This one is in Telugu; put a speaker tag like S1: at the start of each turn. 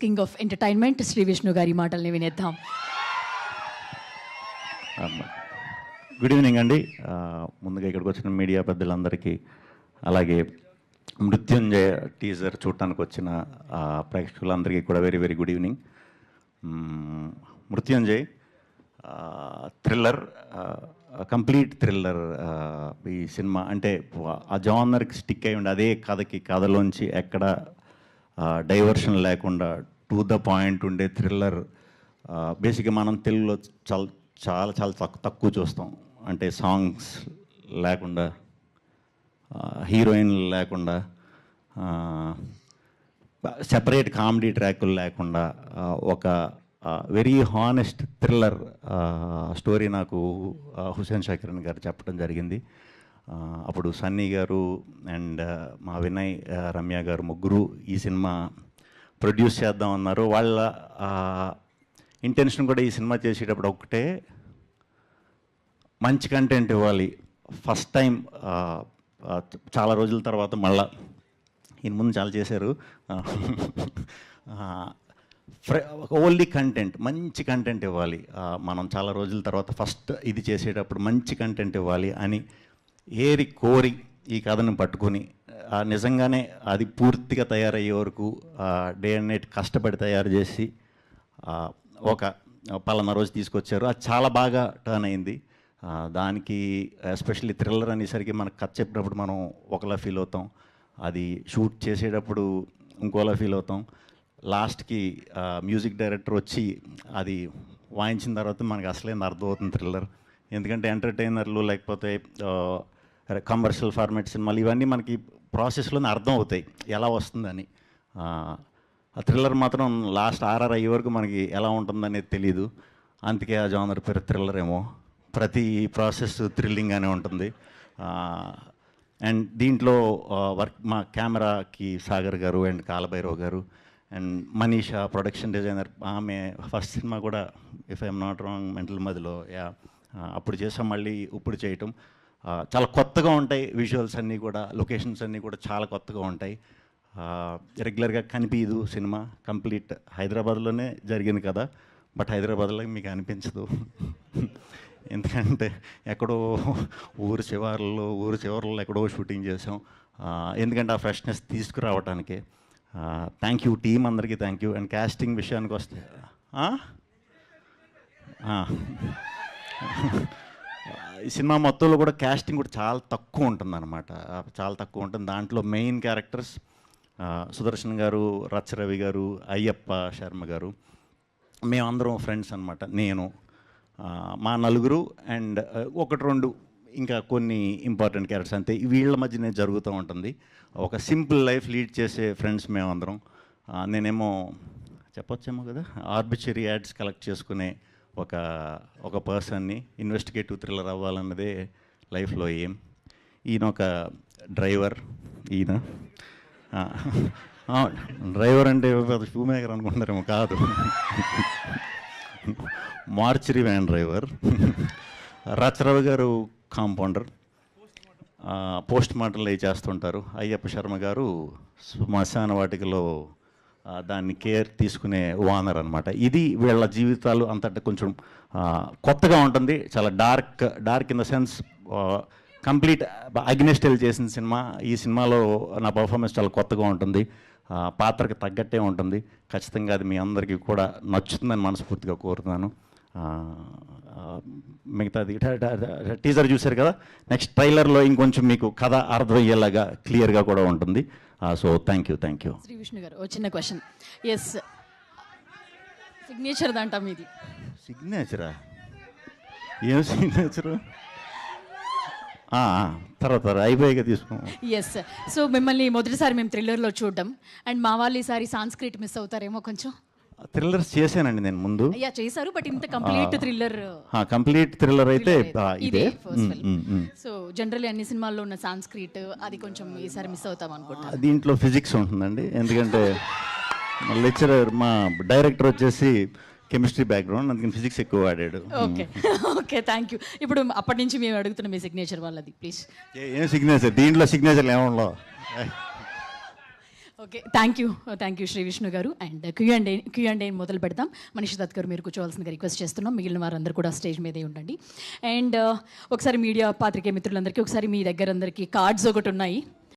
S1: King of entertainment Shri Vishnu గారి మాటల్ని వినేద్దాం.
S2: గుడ్ ఈవినింగ్ అండి. ముందుగా ఇక్కడికి వచ్చిన మీడియా పెద్దలందరికీ, అలాగే మృత్యుంజయ టీజర్ చూడటానికి వచ్చిన ప్రేక్షకులందరికీ కూడా very very good evening. Mrutyunjay thriller, complete thriller. ఈ సినిమా అంటే ఆ జానర్కి స్టిక్ అయి ఉండి అదే కథలోంచి ఎక్కడ డైవర్షన్ లేకుండా టు ద పాయింట్ ఉండే థ్రిల్లర్. బేసిక్గా మనం తెలుగులో చాలా చాలా తక్కువ చూస్తాం. అంటే సాంగ్స్ లేకుండా, హీరోయిన్ లేకుండా, సెపరేట్ కామెడీ ట్రాకులు లేకుండా ఒక వెరీ హానెస్ట్ థ్రిల్లర్ స్టోరీ నాకు హుసేన్ షాకిరన్ గారు చెప్పడం జరిగింది. అప్పుడు సన్నీ గారు అండ్ మా వినయ్, రమ్య గారు ముగ్గురు ఈ సినిమా ప్రొడ్యూస్ చేద్దామన్నారు. వాళ్ళ ఇంటెన్షన్ కూడా ఈ సినిమా చేసేటప్పుడు ఒకటే, మంచి కంటెంట్ ఇవ్వాలి. ఫస్ట్ టైం చాలా రోజుల తర్వాత మళ్ళా, ఈయన ముందు చాలా చేశారు, ఓన్లీ కంటెంట్, మంచి కంటెంట్ ఇవ్వాలి. మనం చాలా రోజుల తర్వాత ఫస్ట్ ఇది చేసేటప్పుడు మంచి కంటెంట్ ఇవ్వాలి అని ఏరి కోరి ఈ కథను పట్టుకొని నిజంగానే అది పూర్తిగా తయారయ్యే వరకు డే అండ్ నైట్ కష్టపడి తయారు చేసి ఒక పలానా రోజు తీసుకొచ్చారు. అది చాలా బాగా టర్న్ అయింది. దానికి ఎస్పెషల్లీ థ్రిల్లర్ అనేసరికి మనకు కథ చెప్పినప్పుడు మనం ఒకలా ఫీల్ అవుతాం, అది షూట్ చేసేటప్పుడు ఇంకోలా ఫీల్ అవుతాం. లాస్ట్కి మ్యూజిక్ డైరెక్టర్ వచ్చి అది వాయించిన తర్వాత మనకు అసలేం అర్థమవుతుంది థ్రిల్లర్. ఎందుకంటే ఎంటర్టైనర్లు లేకపోతే కమర్షియల్ ఫార్మాట్ సినిమాలు ఇవన్నీ మనకి ప్రాసెస్లోనే అర్థం అవుతాయి ఎలా వస్తుందని. ఆ థ్రిల్లర్ మాత్రం లాస్ట్ ఆర్ఆర్ అయ్యే వరకు మనకి ఎలా ఉంటుందనేది తెలీదు. అందుకే ఆ జానర్ పేరు థ్రిల్లర్ ఏమో. ప్రతి ప్రాసెస్ థ్రిల్లింగ్గానే ఉంటుంది. అండ్ దీంట్లో వర్క్ మా కెమెరాకి సాగర్ గారు అండ్ కాలభైరవ్ గారు అండ్ మనీషా ప్రొడక్షన్ డిజైనర్, ఆమె ఫస్ట్ సినిమా కూడా if I'm not wrong mental మదిలో అప్పుడు చేసాం, మళ్ళీ ఇప్పుడు చేయటం చాలా కొత్తగా ఉంటాయి. విజువల్స్ అన్నీ కూడా, లొకేషన్స్ అన్నీ కూడా చాలా కొత్తగా ఉంటాయి. రెగ్యులర్గా కనిపించదు సినిమా. కంప్లీట్ హైదరాబాద్లోనే జరిగింది కదా, బట్ హైదరాబాద్లో మీకు అనిపించదు. ఎందుకంటే ఎక్కడో ఊరు చివర్లో ఎక్కడో షూటింగ్ చేసాం. ఎందుకంటే ఆ ఫ్రెష్నెస్ తీసుకురావటానికే. థ్యాంక్ యూ టీం అందరికీ, థ్యాంక్ యూ. అండ్ కాస్టింగ్ విషయానికి వస్తే ఈ సినిమా మొత్తంలో కూడా కాస్టింగ్ కూడా చాలా తక్కువ ఉంటుంది అనమాట, చాలా తక్కువ ఉంటుంది. దాంట్లో మెయిన్ క్యారెక్టర్స్ సుదర్శన్ గారు, రచ్చరవి గారు, అయ్యప్ప శర్మ గారు, మేమందరం ఫ్రెండ్స్ అనమాట. నేను, మా నలుగురు అండ్ ఒకటి రెండు ఇంకా కొన్ని ఇంపార్టెంట్ క్యారెక్టర్స్ అంతే. వీళ్ళ మధ్యనే జరుగుతూ ఉంటుంది. ఒక సింపుల్ లైఫ్ లీడ్ చేసే ఫ్రెండ్స్ మేమందరం. నేనేమో చెప్పొచ్చేమో కదా, ఆర్బిటరీ యాడ్స్ కలెక్ట్ చేసుకునే ఒక పర్సన్ని. ఇన్వెస్టిగేటివ్ థ్రిల్లర్ అవ్వాలన్నదే లైఫ్లో ఏం. ఈయన ఒక డ్రైవర్. ఈయన డ్రైవర్ అంటే షూ మేకర్ అనుకుంటారేమో, కాదు, మార్చరీ వ్యాన్ డ్రైవర్. రచరవి గారు కాంపౌండర్, పోస్ట్ మార్టంలు అవి చేస్తుంటారు. అయ్యప్ప శర్మ గారు శ్మశాన వాటికలో దాన్ని కేర్ తీసుకునే ఓనర్ అనమాట. ఇది వీళ్ళ జీవితాలు అంతటా కొంచెం కొత్తగా ఉంటుంది. చాలా dark in the sense complete అగ్నెస్టైల్ చేసిన సినిమా. ఈ సినిమాలో నా పర్ఫార్మెన్స్ చాలా కొత్తగా ఉంటుంది, పాత్రకు తగ్గట్టే ఉంటుంది. ఖచ్చితంగా అది మీ అందరికీ కూడా నచ్చుతుందని మనస్ఫూర్తిగా కోరుతున్నాను. మిగతాది టీజర్ చూశారు కదా, నెక్స్ట్ ట్రైలర్లో ఇంకొంచెం మీకు కథ అర్థమయ్యేలాగా క్లియర్గా కూడా ఉంటుంది. So thank you.
S1: Shri Vishnu గారు, ఓ చిన్న క్వశ్చన్. ఎస్, సిగ్నేచర్ దంట మీది.
S2: సిగ్నేచరా? ఏం సిగ్నేచరు? తర్వాత అయిపోయాక తీసుకో.
S1: ఎస్. సో మిమ్మల్ని మొదటిసారి మేము థ్రిల్లర్లో చూడడం, అండ్ మా వాళ్ళు ఈసారి సాంస్క్రిట్ మిస్ అవుతారేమో కొంచెం.
S2: థ్రిల్లర్స్ చేశానండి నేను ముందు.
S1: అయ్యా చేశారు, బట్ ఇంత కంప్లీట్
S2: థ్రిల్లర్ అయితే ఇదే.
S1: సో జనరల్లీ అన్ని సినిమాల్లో ఉన్న సాంస్క్రిట్ అది కొంచెం ఈసారి మిస్ అవుతాం అనుకుంటా.
S2: దీంట్లో ఫిజిక్స్ ఉంటుందండి, ఎందుకంటే మా లెక్చరర్, మా డైరెక్టర్ వచ్చేసి కెమిస్ట్రీ బ్యాక్గ్రౌండ్, అందుకని ఫిజిక్స్ ఎక్కువ వాడాడు.
S1: Okay thank you. ఇప్పుడు అప్పటి నుంచి మేము అడుగుతున్నాం మీ సిగ్నేచర్ వాళ్ళది, ప్లీజ్.
S2: ఏం సిగ్నేచర్? దీంట్లో సిగ్నేచర్లు ఏమన్నా?
S1: Okay, thank you Shri Vishnu గారు. అండ్ క్యూ అండ్ ఏ మొదలు పెడతాం. మనీష్ దత్ గారు మీరు కూర్చోవాల్సిందిగా రిక్వెస్ట్ చేస్తున్నాం. మిగిలిన వారందరూ కూడా స్టేజ్ మీదే ఉండండి. అండ్ ఒకసారి మీడియా పాత్రికేయ మిత్రులందరికీ ఒకసారి మీ దగ్గర అందరికీ కార్డ్స్ ఒకటి ఉన్నాయి.